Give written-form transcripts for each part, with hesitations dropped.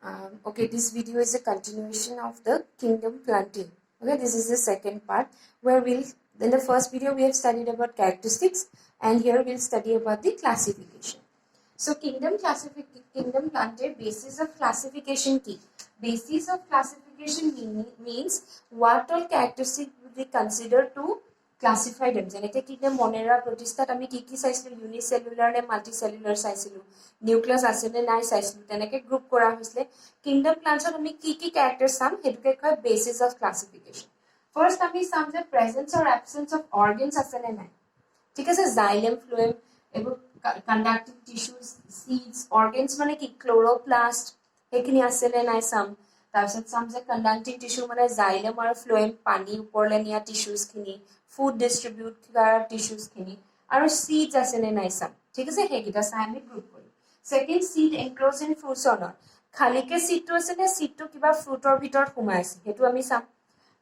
Okay, this video is a continuation of the kingdom planting. Okay, this is the second part where in the first video we have studied about characteristics, and here we'll study about the classification. So kingdom planted basis of classification key. Basis of classification means what all characteristics would be considered to classify them. যেনেকে kingdom monera প্ৰতিষ্ঠাত আমি কি চাইছিলো, unicellular নে multicellular চাইছিলো, nucleus আছে নে নাই চাইছিলো, তেনেকে গ্ৰুপ কৰা হৈছিলে। kingdom plants আমি কি characters চাম হেতুকে কয় basis of classification. First আমি চাম যে presence or absence of organs আছে নে নাই। ঠিক আছে, xylem phloem এইবোৰ conductive tissues, seeds, organs মানে কি chloroplast এইখিনি আছে নে নাই চাম। তাৰপিছত চাম যে conductive tissue মানে xylem আৰু phloem পানী ওপৰলে নিয়া tissues খিনি, food distribute কৰা tissues খিনি, আৰু seeds আছে নে নাই চাম। ঠিক আছে, সেইকেইটা চাই আমি গ্ৰুপ কৰিম। Second, seed enclosed in fruits or not. খালিকে seedটো আছে নে seedটো কিবা fruitৰ ভিতৰত সোমাই আছে সেইটো আমি চাম।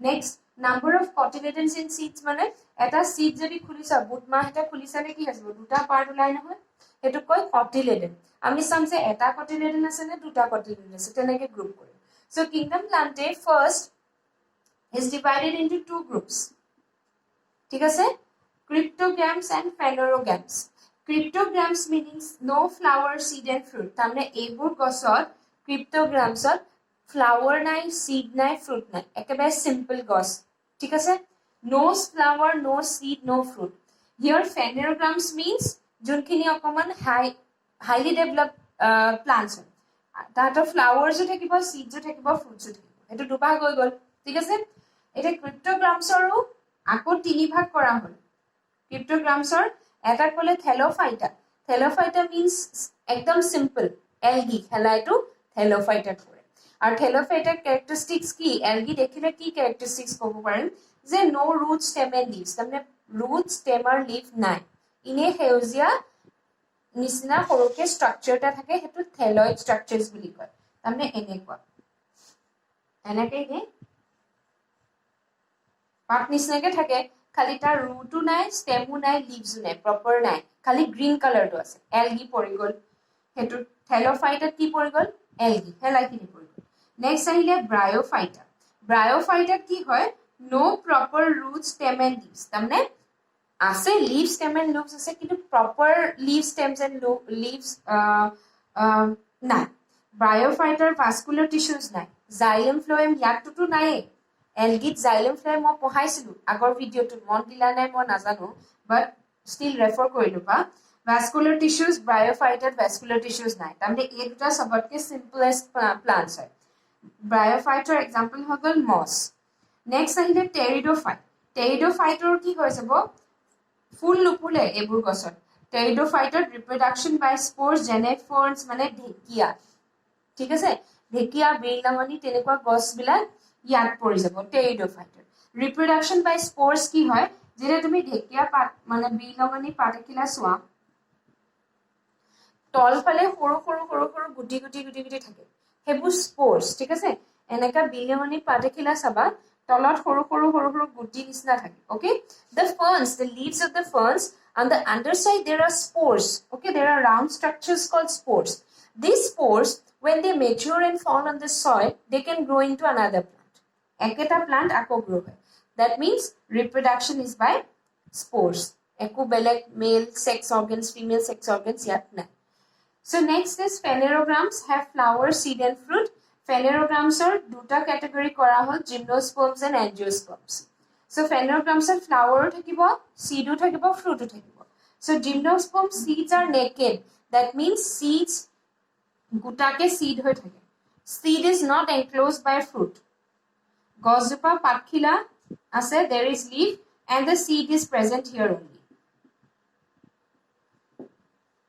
Next, number of cotyledons in seeds মানে এটা seed যদি খুলিছা, বুট মাহ এটা খুলিছা নে কি আছে দুটা পাৰ্ট ওলাই নহয়, সেইটো কয় cotyledon। আমি চাম যে এটা cotyledon আছে নে দুটা cotyledon আছে, তেনেকে গ্ৰুপ কৰিম। So kingdom plantae first is divided into two groups. ঠিক আছে, cryptogams and phanerogams. Cryptogams means no flower, seed and fruit. তাৰমানে এইবোৰ গছত cryptogramsত flower নাই, seed নাই, fruit নাই, একেবাৰে simple গছ। ঠিক আছে, no flower, no seed, no fruit. Here phanerogams means যোনখিনি অকমান highly developed plants হয়, তাহাঁতৰ ফ্লাৱাৰ্সও থাকিব, seeds থাকিব, fruits থাকিব, সেইটো দুভাগ হৈ গ'ল। ঠিক আছে, এতিয়া cryptogramsৰো আকৌ তিনি ভাগ কৰা হ'ল। cryptogramsৰ এটা ক'লে থেলোফাইটা। থেলোফাইটা means একদম simple algae, হেলাইটো থেলোফাইটাত পৰে। আৰু থেলোফাইটাৰ characteristics কি, algae দেখিলে কি characteristics ক'ব পাৰিম যে no root, stem and leaves, তাৰমানে root, stem আৰু leaf নাই, ইনে সেউজীয়া নিচিনা সৰুকে structure এটা থাকে, সেইটো থেলয়েড structures বুলি কয়। তাৰমানে এনেকুৱা এনেকে পাত নিচিনাকে থাকে, খালি তাৰ ৰুটো নাই, ষ্টেমো নাই, লিভছো নাই, প্ৰপাৰ নাই, খালি গ্ৰীণ কালাৰটো আছে, এলগি পৰি গ'ল। সেইটো থেলোফাইটাত কি পৰি গ'ল, এলগি, হেলাইখিনি পৰি গ'ল। নেক্সট আহিলে ব্ৰায়োফাইটা। ব্ৰায়োফাইটাত কি হয়, no proper root, stem and leaves, তাৰমানে আছে লিভ, ষ্টেম এণ্ড লিভছ আছে, কিন্তু proper leaf, stems and leaves নাই। ব্ৰায়োফাইটাৰ ভাস্কুলাৰ টিস্যুজ নাই, জাইলেম ফ্লোয়েম ইয়াততো নাইয়ে। এলগিত জাইলেম ফ্লোয়েম মই পঢ়াইছিলো আগৰ ভিডিঅ'টো, মন দিলা নাই মই নাজানো, বাট ষ্টিল ৰেফাৰ কৰি ল'বা। ভাস্কুলাৰ টিস্যুজ ব্ৰায়োফাইটাত ভাস্কুলাৰ টিস্যুজ নাই, তাৰমানে এই দুটা সবতকে সিম্পলেষ্ট প্লান্টছ হয়। ব্ৰায়োফাইটাৰ এক্সাম্পল হৈ গ'ল মছ। নেক্সট আহিলে টেৰিডোফাইট। টেৰিডোফাইটৰ কি হৈ যাব, ফুল নুফুলে এইবোৰ গছত। টেৰিডোফাইটত ৰিপ্ৰডাকশ্যন বাই স্প'ৰ্ছ, যেনে ফৰ্নছ মানে ঢেকীয়া। ঠিক আছে, ঢেকীয়া, বেলদাঙনি তেনেকুৱা গছবিলাক ইয়াত পৰি যাব টেৰিডোফাইটত। ৰিপ্ৰডাকশ্যন বাই স্প'ৰ্ছ কি হয়, যেতিয়া তুমি ঢেকীয়া পাত মানে বিলঙনি পাত এখিলা চোৱা, তলফালে সৰু সৰু সৰু সৰু গুটি গুটি গুটি গুটি থাকে, সেইবোৰ স্প'ৰ্ছ। ঠিক আছে, এনেকা বিলঙনি পাত এখিলা চাবা, তলত সৰু সৰু সৰু সৰু গুটি নিচিনা থাকে। Okay, the ferns, the leaves of the ferns, on the underside there are spores. Okay, there are round structures called spores. These spores, when they mature and fall on the soil, they can grow into another plant. Eketa plant আকৌ grow হয়. That means reproduction is by spores. একো বেলেগ male sex organs, female sex organs ইয়াত নাই। So next is phanerogams, have flower, seed and fruit. Phanerograms are দুটা category কৰা হ'ল, gymnosperms and angiosperms. So phanerograms are flower থাকিব, seed থাকিব, fruit থাকিব. So gymnosperm seeds are naked. That means seeds গোটাকে seed হৈ থাকে. Seed is not enclosed by fruit. গছজোপা পাতখিলা আছে, there is leaf and the seed is present here only.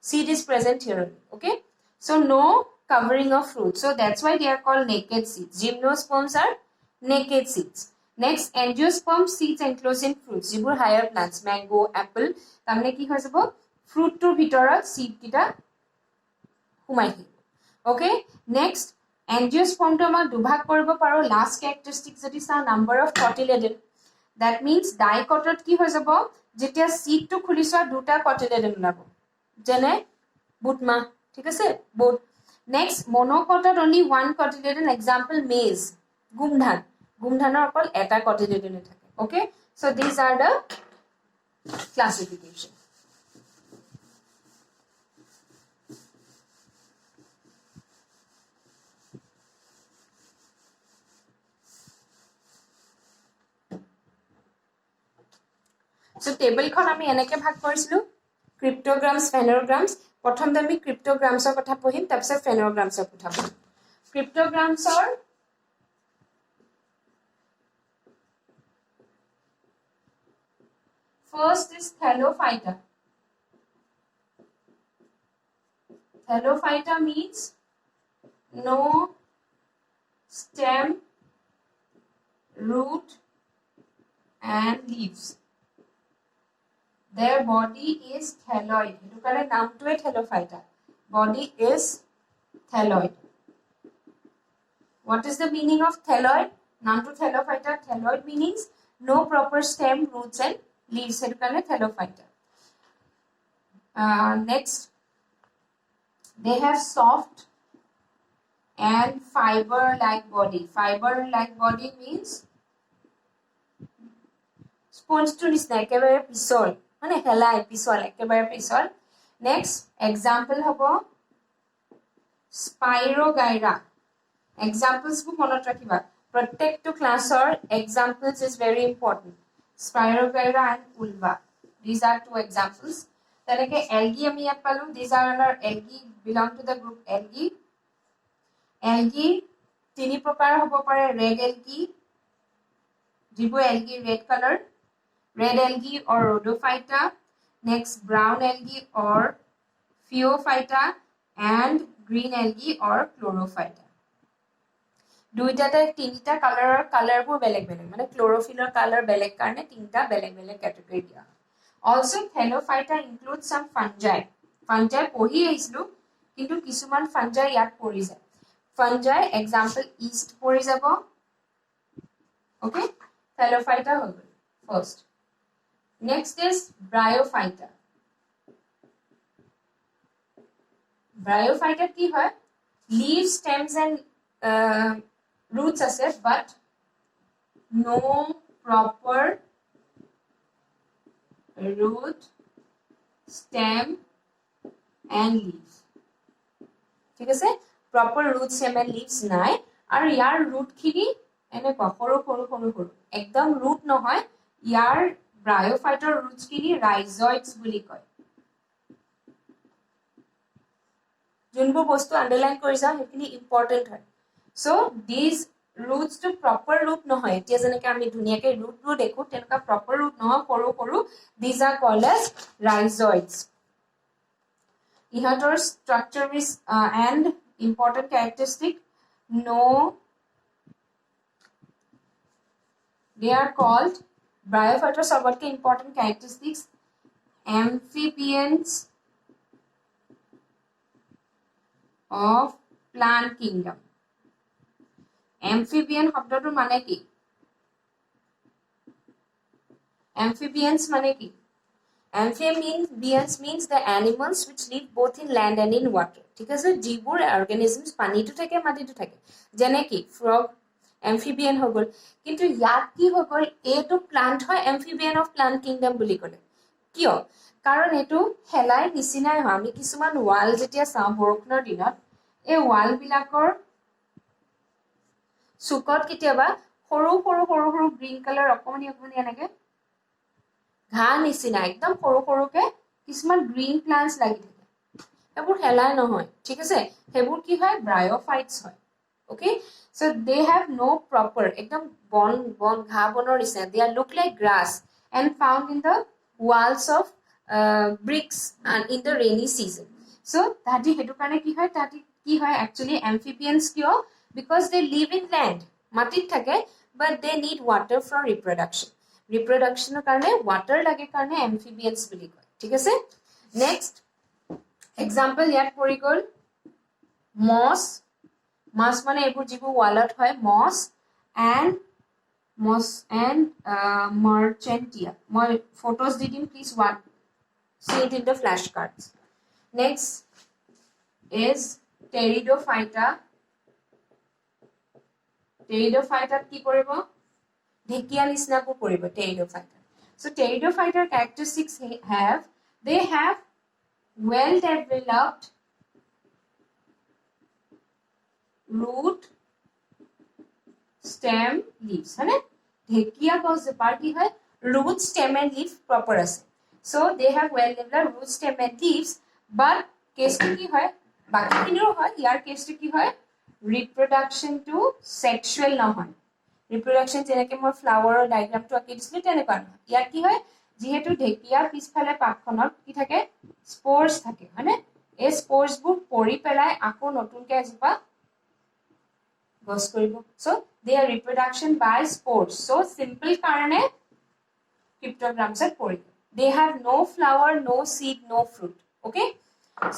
Seed is present here only. Okay, so no covering of fruit, so that's why they are called naked seeds. Gymnosperms are naked seeds. Next, angiosperm seeds enclosed in fruits, যিবোৰ higher plants, mango, apple, তাৰমানে কি হৈ যাব, ফ্ৰুটটোৰ ভিতৰত seed কিটা সোমাই থাকিব। Okay, next angiospermটো আমাক দুভাগ কৰিব পাৰো। লাষ্ট characteristic যদি চাওঁ, number of cotyledon, that means ডাইকটত কি হৈ যাব, যেতিয়া seedটো খুলি চোৱা দুটা cotyledon ওলাব, যেনে বুট মাহ। ঠিক আছে, বুট Next, monocot only one cotyledon, example maize, gumdhan. Gumdhanor okol eta cotyledon thake. Okay, so these are the classification. So table khon ami enake bhag koriছিলো cryptograms, phenograms. প্ৰথমতে আমি cryptograms কথা পঢ়িম, তাৰপিছত phenograms কথা পঢ়িম. Cryptograms first is thallophyta. Thallophyta means no stem, root and leaves. Their body is thalloid. সেইটো কাৰণে নামটোৱে thallophyta. Body is thalloid. What is the meaning of thalloid? নামটো thallophyta. Thalloid meanings no proper stem, roots and leaves. সেইটো কাৰণে thallophyta. Next, they have soft and fiber-like body. Fiber-like body means sponge to nisna ekebare pisol. মানে হেলাই পিছল একেবাৰে পিছল. Next example হ'ব স্পাইৰোগাইৰা. এক্সাম্পলছবোৰ মনত ৰাখিবা, প্ৰত্যেকটো ক্লাছৰ examples is very important. Spirogyra and ulva, these are two examples. তেনেকৈ এলগি আমি ইয়াত পালোঁ. These are under algae, belong to the group algae. Algae তিনি প্ৰকাৰ হ'ব পাৰে, ৰেড এলগি, যিবোৰ algae red colour, red algae or rhodophyta. Next, brown algae or phaeophyta and green algae or chlorophyta. দুইটাতে তিনিটা কালাৰবোৰ বেলেগ বেলেগ, মানে ক্লোৰোফিলৰ কালাৰ বেলেগ কাৰণে তিনিটা বেলেগ বেলেগ ক্যাটাগৰী দিয়া হয়. Also thallophyta includes some fungi. Fungi পঢ়ি আহিছিলো, কিন্তু কিছুমান fungi ইয়াত পৰি যায়. Fungi example yeast পৰি যাব. Okay, thallophyta হৈ গ'ল first. Next is bryophyta. Bryophyta কি হয়? Leaves, stems and roots আছে, but no proper root, stem and leaves. ঠিক আছে, proper root, stem and leaves নাই. আৰু ইয়াৰ root খিনি এনেকুৱা সৰু সৰু সৰু সৰু, একদম root নহয়. ইয়াৰ bryophyta roots খিনি rhizoids বুলি কয়. যোনবোৰ বস্তু আন্ডাৰলাইন কৰিছা সেইখিনি ইম্পৰ্টেন্ট হয়. So these roots to proper root নহয়, এতিয়া যেনেকৈ আমি ধুনীয়াকৈ rootবোৰ দেখো তেনেকুৱা proper root নহয়, সৰু সৰু. These are called as rhizoids. ইহঁতৰ structure is and important characteristic, no, they are called bryophyta. सबके important characteristics, amphibians of plant kingdom. Amphibian শব্দটো মানে কি? Amphibians মানে কি? Amphibians means the animals which live both in land and in water. ঠিক আছে, যিবোৰ organisms পানীটো থাকে মাটিটো থাকে, যেনে কি frog amphibian হৈ গ'ল. কিন্তু ইয়াত কি হৈ গ'ল, এইটো প্লান্ট হয় amphibian of plant kingdom বুলি ক'লে. কিয়? কাৰণ এইটো হেলাই নিচিনাই হয়. আমি কিছুমান ৱাল যেতিয়া চাওঁ বৰষুণৰ দিনত, এই ৱালবিলাকৰ চুকত কেতিয়াবা সৰু সৰু সৰু সৰু গ্ৰীণ কালাৰ অকণমানি অকণমানি এনেকৈ ঘাঁহ নিচিনা একদম সৰু সৰুকৈ কিছুমান গ্ৰীণ প্লান্টছ লাগি থাকে. সেইবোৰ হেলাই নহয়, ঠিক আছে, সেইবোৰ কি হয়, ব্ৰায়োফাইটছ হয়. Okay, so they have no proper একদম বন ঘাঁহ বনৰ নিচিনা, they are look like grass and found in the walls of bricks and in the rainy season. So তাহাঁতি সেইটো কাৰণে কি হয়, তাহাঁতি কি হয় actually amphibians কিয়, because they live in land, মাটিত থাকে, but they need water for reproduction. Reproduction কাৰণে water লাগে কাৰণে amphibians বুলি কয়. ঠিক আছে, next example ইয়াত পৰি গ'ল moss. মাছ মানে এইবোৰ যিবোৰ ৱালত হয়, moss and marchantia. মই photos দি দিম, please see it in the flashcards. Next is টেৰিডোফাইটা কি কৰিব ঢেকিয়া নিচিনাকো কৰিব টেৰিডোফাইটা so pteridophyta characteristics they have well developed root stem leaves है ना ढेकिया गछजोपार की है root stem and leaf proper আছে so they have well developed root stem and leaves but case की है बाकी किनिरो है यार केस की है reproduction to sexual নহয় reproduction যেনেকে মই ফ্লাৱাৰৰ ডায়াগ্ৰামটো আঁকি দিছিলো তেনেকুৱা নহয় ইয়াৰ কি হয় যেহেতু ঢেকিয়া পিছফালে পাকখনত কি থাকে স্পোৰ্স থাকে মানে এই স্পোৰ্সবোৰ পৰি পেলাই আকৌ নতুনকৈ এজোপা গছ কৰিব so they are reproduction by spores so simple কাৰণে cryptogams are পৰি they have no flower no seed no fruit okay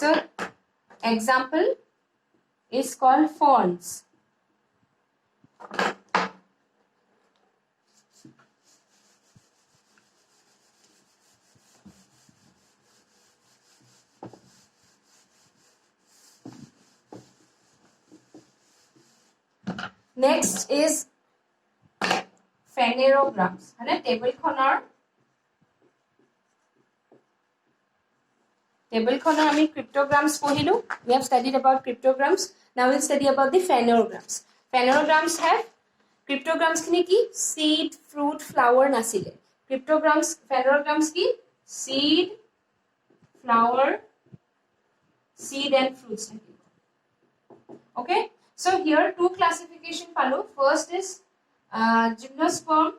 so example is called ferns next is phanerograms মানে টেবুলখনৰ আমি cryptograms পঢ়িলো we have studied about cryptograms now we'll study about the phanerograms have cryptograms খিনি কি seed fruit flower নাছিলে phanerograms কি seed flower seed and fruits থাকিব okay so here two classification palo first is gymnosperm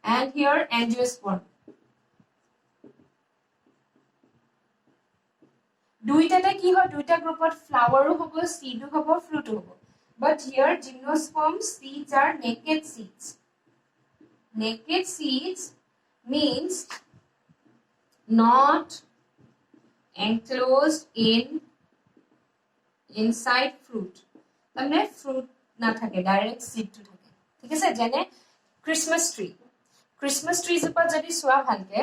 and here angiosperm দুইটাতে কি হয় দুইটা গ্ৰুপত ফ্লাৱাৰো হ'ব সিডো হ'ব ফ্ৰুটো হ'ব but here gymnosperm seeds are naked seeds means not enclosed inside fruit মানে fruit না থাকে ডাইরেক্ট seed to থাকে ঠিক আছে যেনে ক্রিসমাস ট্রি জোপা যদি সোয়া ভালকে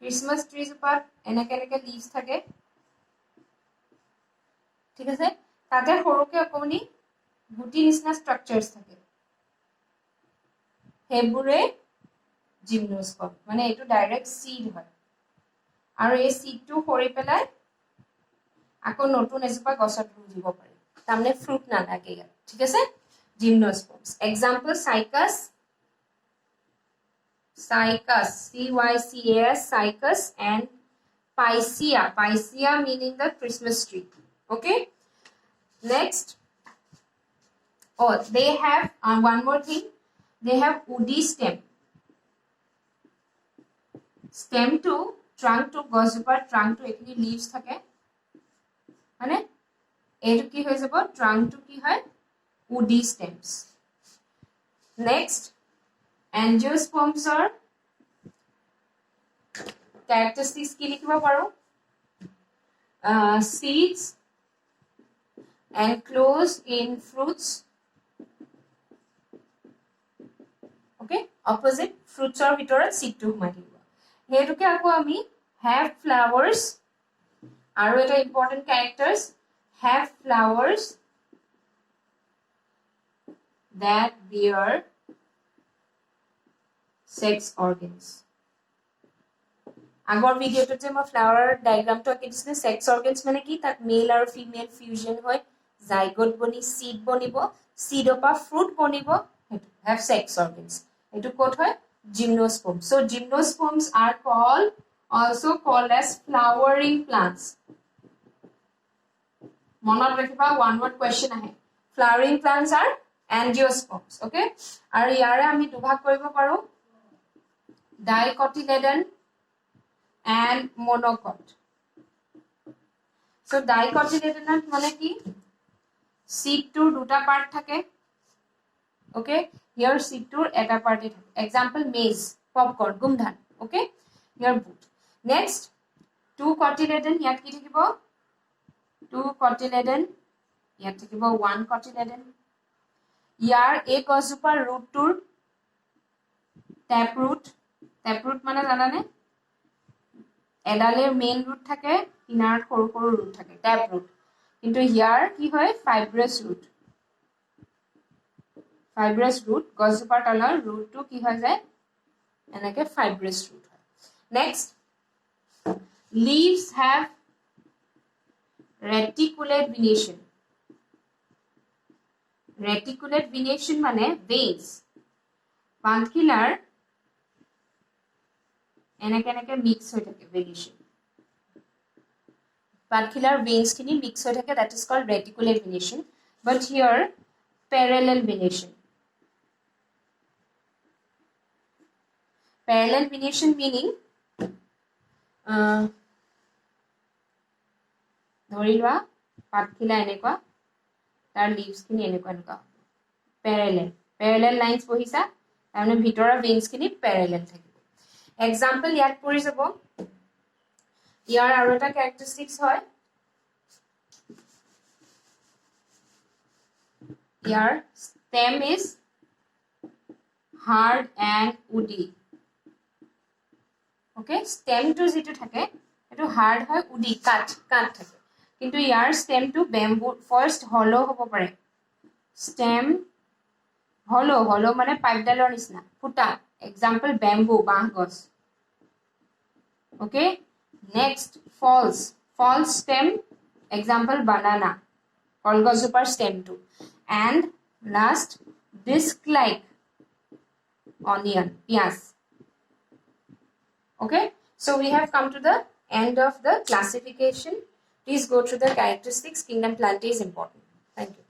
ক্রিসমাস ট্রি জোপা এনেকে লিভস থাকে ঠিক আছে তাতে সৰুকে অকমানি গুটি নিচিনা স্ট্ৰাকচাৰস থাকে হেবুৰে জিমনোস্পৰ্ম মানে এটো ডাইৰেক্ট সিড হয় আৰু এই সিডটো সৰি পেলাই আকৌ নতুন এজোপা গছত ৰুই দিব পাৰি তাৰমানে ফ্ৰুট নালাগে ইয়াত ঠিক আছে gymnosperms example cycas CYCAS cycas and Picea meaning the Christmas tree okay next they have one more thing they have woody stem to trunk to gosupar trunk to ekini leaves thake মানে এটো কি হৈ যাব trunk to কি হয় woody stems next angiosperms are characteristics কি লিখিব পাৰো seeds enclosed in fruits okay opposite fruits or ভিতৰত seed to সোমাই দিব হেতুকে আকৌ আমি have flowers আৰু এটা important characters have flowers that bear sex organs আগৰ ভিডিওটো যে মই ফ্লাৱাৰ ডায়াগ্ৰামটো আঁকি দিছিলো সেক্স অৰ্গানছ মানে কি তাত মেল আৰু ফিমেল ফিউজন হয় জাইগোট বনি সিড বনিব সিডৰ পৰা ফ্ৰুট বনিব হেতু হ্যাভ সেক্স অৰ্গানছ এটো কোট হয় gymnosperm so gymnosperms are also called as flowering plants মনত ৰাখিবা one word question আহে flowering plants are angiosperms okay আৰু ইয়াৰে আমি দুভাগ কৰিব পাৰো dicotyledon and monocot so dicotyledon মানে কি seed tour দুটা part থাকে okay here seed tour এটা part থাকে example maize popcorn gumdhan okay here boot next two cotyledon ইয়াত কি থাকিব two cotyledon ইয়াত থাকিব one cotyledon ইয়াৰ এই গছজোপাৰ root tour taproot মানে জানানে এডালেৰ মেইন ৰুট থাকে, কিনাৰত সৰু সৰু ৰুট থাকে, ট্যাপ ৰুট। কিন্তু ইয়াৰ কি হয়, ফাইব্ৰাছ ৰুট। ফাইব্ৰাছ ৰুট, গছজোপাৰ তলৰ ৰুটটো কি হৈ যায়, এনেকে ফাইব্ৰাছ ৰুট হয়। Next, leaves have reticulate venation. Reticulate venation মানে veins. পাতখিলাৰ এনেকে এনেকে মিক্স হৈ থাকে, ভেনিশন। পাতখিলাৰ veins খিনি মিক্স হৈ থাকে, that is called reticulate venation. But here parallel venation. Parallel venation meaning ধৰি লোৱা পাতখিলা এনেকুৱা, তাৰ লিভছ খিনি এনেকুৱা এনেকুৱা পেৰেলেল লাইনছ পঢ়িছা, তাৰমানে ভিতৰৰ ভেইনছ খিনি পেৰেলেল থাকিব। এক্সাম্পল ইয়াত পৰি যাব, ইয়াৰ আৰু এটা ক্যাৰেক্টাৰিষ্টিক্স হয়, ইয়াৰ stem is hard and woody. Okay, stem to যেটো থাকে এটো হার্ড হয়, উডি কাট থাকে, কিন্তু ইয়াৰ stem to bamboo first hollow হ'ব পাৰে, stem hollow মানে পাইপডালৰ নিচিনা ফুটা, এক্সাম্পল bamboo, বাঁহ গছ। Okay, next false stem, example banana, কলগছজোপাৰ stem to, and last disc like onion, পিয়াজ। Okay, so we have come to the end of the classification. Please go through the characteristics. Kingdom Plantae is important. Thank you.